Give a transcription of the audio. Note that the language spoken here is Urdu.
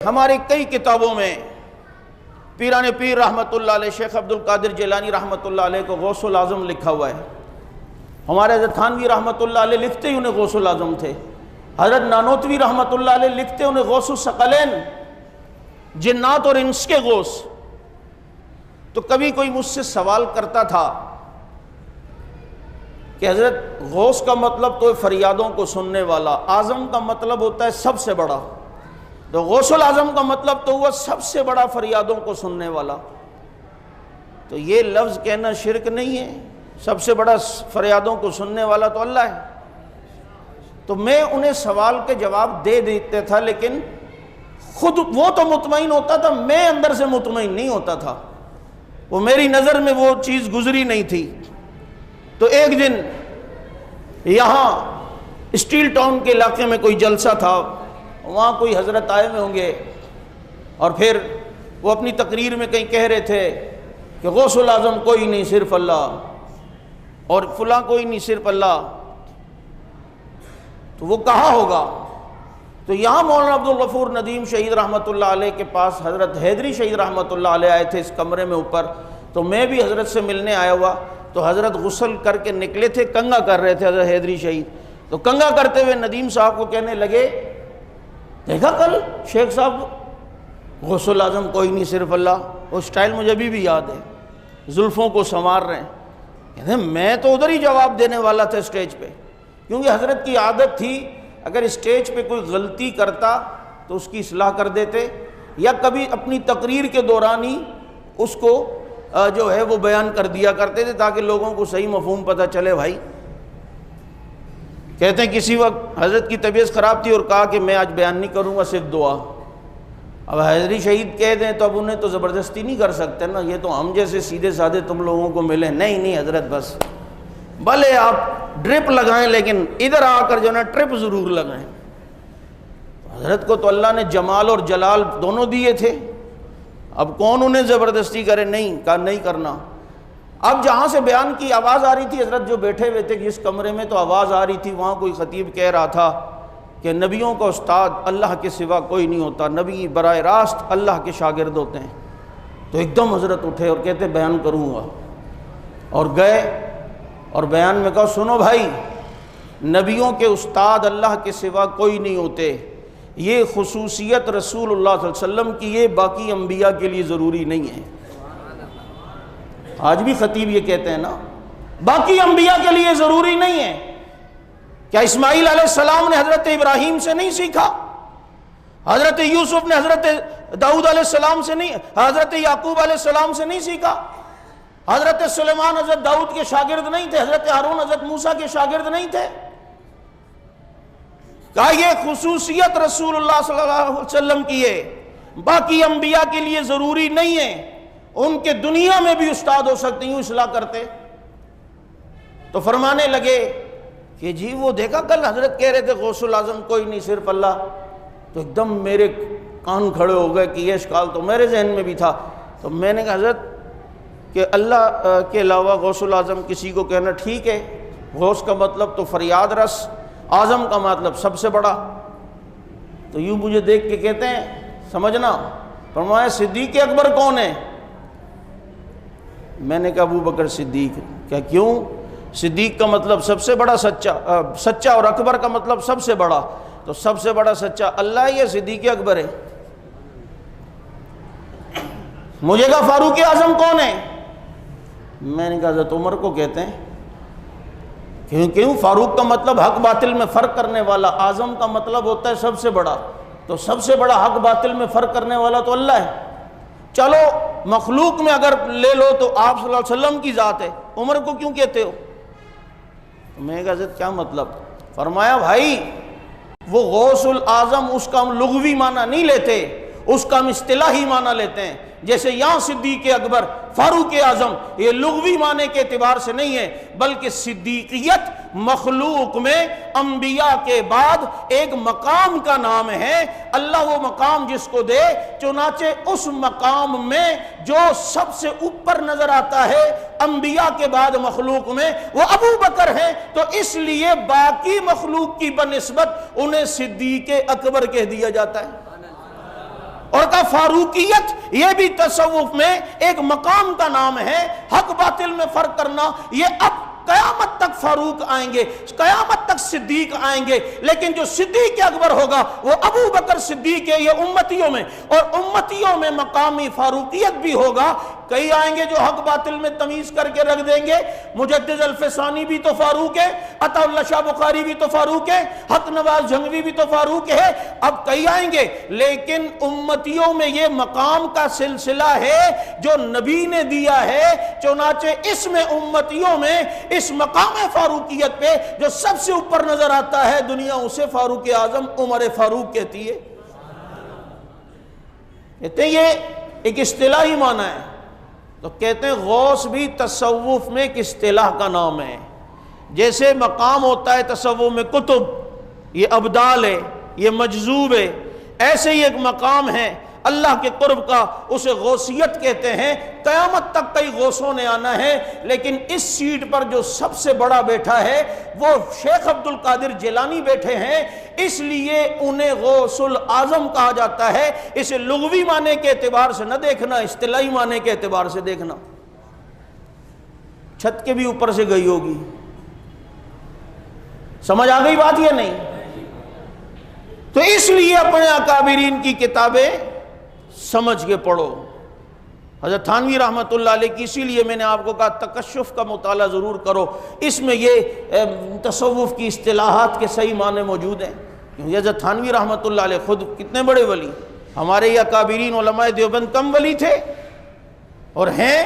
ہماری کئی کتابوں میں پیران پیر رحمۃ اللہ علیہ شیخ عبد القادر جیلانی رحمۃ اللہ علیہ کو غوث العظم لکھا ہوا ہے۔ ہمارے حضرت تھانوی رحمۃ اللہ علیہ لکھتے ہی انہیں غوث العظم تھے۔ حضرت نانوتوی رحمۃ اللہ علیہ لکھتے انہیں غوث الثقلین، جنات اور انس کے غوث۔ تو کبھی کوئی مجھ سے سوال کرتا تھا کہ حضرت غوث کا مطلب تو فریادوں کو سننے والا، اعظم کا مطلب ہوتا ہے سب سے بڑا، تو غوث العظم کا مطلب تو ہوا سب سے بڑا فریادوں کو سننے والا۔ تو یہ لفظ کہنا شرک نہیں ہے؟ سب سے بڑا فریادوں کو سننے والا تو اللہ ہے۔ تو میں انہیں سوال کے جواب دے دیتا تھا، لیکن خود وہ تو مطمئن ہوتا تھا، میں اندر سے مطمئن نہیں ہوتا تھا، وہ میری نظر میں وہ چیز گزری نہیں تھی۔ تو ایک دن یہاں اسٹیل ٹاؤن کے علاقے میں کوئی جلسہ تھا، وہاں کوئی حضرت آئے ہوئے ہوں گے، اور پھر وہ اپنی تقریر میں کہیں کہہ رہے تھے کہ غوث العظم کوئی نہیں صرف اللہ، اور فلاں کوئی نہیں صرف اللہ۔ تو وہ کہا ہوگا؟ تو یہاں مولانا عبد الغفور ندیم شہید رحمۃ اللہ علیہ کے پاس حضرت حیدری شہید رحمۃ اللہ علیہ آئے تھے اس کمرے میں اوپر، تو میں بھی حضرت سے ملنے آیا ہوا۔ تو حضرت غسل کر کے نکلے تھے، کنگا کر رہے تھے حضرت حیدری شہید۔ تو کنگا کرتے ہوئے ندیم صاحب کو کہنے لگے، دیکھا کل شیخ صاحب غوث العظم کوئی نہیں صرف اللہ۔ وہ سٹائل مجھے ابھی بھی یاد ہے، زلفوں کو سنوار رہے ہیں۔ کہتے ہیں میں تو ادھر ہی جواب دینے والا تھا اسٹیج پہ، کیونکہ حضرت کی عادت تھی اگر اسٹیج پہ کوئی غلطی کرتا تو اس کی اصلاح کر دیتے، یا کبھی اپنی تقریر کے دوران ہی اس کو جو ہے وہ بیان کر دیا کرتے تھے تاکہ لوگوں کو صحیح مفہوم پتہ چلے بھائی۔ کہتے ہیں کسی وقت حضرت کی طبیعت خراب تھی اور کہا کہ میں آج بیان نہیں کروں گا، صرف دعا۔ اب حیدری شہید کہہ دیں تو اب انہیں تو زبردستی نہیں کر سکتے نا، یہ تو ہم جیسے سیدھے سادھے تم لوگوں کو ملیں، نہیں حضرت بس بھلے آپ ڈرپ لگائیں لیکن ادھر آ کر جو نا ٹرپ ضرور لگائیں۔ حضرت کو تو اللہ نے جمال اور جلال دونوں دیے تھے، اب کون انہیں زبردستی کرے؟ نہیں کہا نہیں کرنا۔ اب جہاں سے بیان کی آواز آ رہی تھی، حضرت جو بیٹھے ہوئے تھے جس کمرے میں، تو آواز آ رہی تھی، وہاں کوئی خطیب کہہ رہا تھا کہ نبیوں کا استاد اللہ کے سوا کوئی نہیں ہوتا، نبی براہ راست اللہ کے شاگرد ہوتے ہیں۔ تو ایک دم حضرت اٹھے اور کہتے بیان کروں گا، اور گئے اور بیان میں کہا سنو بھائی، نبیوں کے استاد اللہ کے سوا کوئی نہیں ہوتے، یہ خصوصیت رسول اللہ صلی اللہ علیہ وسلم کی، یہ باقی انبیاء کے لیے ضروری نہیں ہے۔ آج بھی خطیب یہ کہتے ہیں نا، باقی انبیاء کے لیے ضروری نہیں ہے۔ کیا اسماعیل علیہ السلام نے حضرت ابراہیم سے نہیں سیکھا؟ حضرت یوسف نے حضرت داؤد علیہ السلام سے نہیں، حضرت یعقوب علیہ السلام سے نہیں سیکھا؟ حضرت سلیمان حضرت داؤد کے شاگرد نہیں تھے؟ حضرت ہارون حضرت موسیٰ کے شاگرد نہیں تھے؟ کہا یہ خصوصیت رسول اللہ صلی اللہ علیہ وسلم کی ہے، باقی انبیاء کے لیے ضروری نہیں ہے، ان کے دنیا میں بھی استاد ہو سکتے، یوں اصلاح کرتے۔ تو فرمانے لگے کہ جی وہ دیکھا کل حضرت کہہ رہے تھے غوث العظم کوئی نہیں صرف اللہ۔ تو ایک دم میرے کان کھڑے ہو گئے کہ یہ اشکال تو میرے ذہن میں بھی تھا۔ تو میں نے کہا حضرت کہ اللہ کے علاوہ غوث العظم کسی کو کہنا ٹھیک ہے، غوث کا مطلب تو فریاد رس، اعظم کا مطلب سب سے بڑا۔ تو یوں مجھے دیکھ کے کہتے ہیں سمجھنا، فرمایا صدیق اکبر کون ہے؟ میں نے کہا ابو بکر صدیق۔ کیا کیوں؟ صدیق کا مطلب سب سے بڑا سچا، اور اکبر کا مطلب سب سے بڑا، تو سب سے بڑا سچا اللہ یا صدیق اکبر ہے؟ مجھے کہا فاروق اعظم کون ہے؟ میں نے کہا حضرت عمر کو کہتے ہیں۔ کیوں؟ فاروق کا مطلب حق باطل میں فرق کرنے والا، اعظم کا مطلب ہوتا ہے سب سے بڑا، تو سب سے بڑا حق باطل میں فرق کرنے والا تو اللہ ہے۔ چلو مخلوق میں اگر لے لو تو آپ صلی اللہ علیہ وسلم کی ذات ہے، عمر کو کیوں کہتے ہو؟ میں نے کہا حضرت کیا مطلب؟ فرمایا بھائی وہ غوث العظم اس کا ہم لغوی معنی نہیں لیتے، اس کا ہم اصطلاحی معنی لیتے ہیں۔ جیسے یہاں صدیق اکبر، فاروق اعظم، یہ لغوی معنی کے اعتبار سے نہیں ہے، بلکہ صدیقیت مخلوق میں انبیاء کے بعد ایک مقام کا نام ہے، اللہ وہ مقام جس کو دے، چنانچہ اس مقام میں جو سب سے اوپر نظر آتا ہے انبیاء کے بعد مخلوق میں وہ ابو بکر ہیں، تو اس لیے باقی مخلوق کی بنسبت انہیں صدیق اکبر کہہ دیا جاتا ہے۔ فاروقیت یہ بھی تصوف میں ایک مقام کا نام ہے۔ حق باطل میں فرق کرنا یہ اب قیامت تک فاروق آئیں گے، قیامت تک صدیق آئیں گے، لیکن جو صدیق اکبر ہوگا وہ ابو بکر صدیق ہے، یہ امتیوں میں، اور امتیوں میں مقامی فاروقیت بھی ہوگا۔ کئی آئیں گے جو حق باطل میں تمیز کر کے رکھ دیں گے، مجدد الفسانی بھی تو فاروق ہے، عطا اللہ شاہ بخاری بھی تو فاروق ہے، حق نواز جھنگوی بھی تو فاروق ہے۔ اب کئی آئیں گے، لیکن امتیوں میں یہ مقام کا سلسلہ ہے جو نبی نے دیا ہے، چنانچہ اس میں امتیوں میں اس مقام فاروقیت پہ جو سب سے اوپر نظر آتا ہے دنیا اسے فاروق اعظم عمر فاروق کہتی ہے۔ کہتے ہیں یہ ایک اصطلاحی معنی ہے، تو کہتے ہیں غوث بھی تصوف میں ایک اصطلاح کا نام ہے۔ جیسے مقام ہوتا ہے تصوف میں کتب، یہ ابدال ہے، یہ مجذوب ہے، ایسے ہی ایک مقام ہے اللہ کے قرب کا، اسے غوثیت کہتے ہیں۔ قیامت تک کئی غوثوں نے آنا ہے، لیکن اس سیٹ پر جو سب سے بڑا بیٹھا ہے وہ شیخ عبد القادر جیلانی بیٹھے ہیں، اس لیے انہیں غوث العظم کہا جاتا ہے۔ اسے لغوی معنی کے اعتبار سے نہ دیکھنا، اصطلاحی معنی کے اعتبار سے دیکھنا۔ چھت کے بھی اوپر سے گئی ہوگی، سمجھ آ گئی بات یا نہیں؟ تو اس لیے اپنے اکابرین کی کتابیں سمجھ کے پڑھو۔ حضرت تھانوی رحمۃ اللہ علیہ کی، اسی لیے میں نے آپ کو کہا تکشف کا مطالعہ ضرور کرو، اس میں یہ تصوف کی اصطلاحات کے صحیح معنی موجود ہیں۔ کیونکہ حضرت تھانوی رحمۃ اللہ علیہ خود کتنے بڑے ولی، ہمارے یہ اکابرین علماء دیوبند کم ولی تھے اور ہیں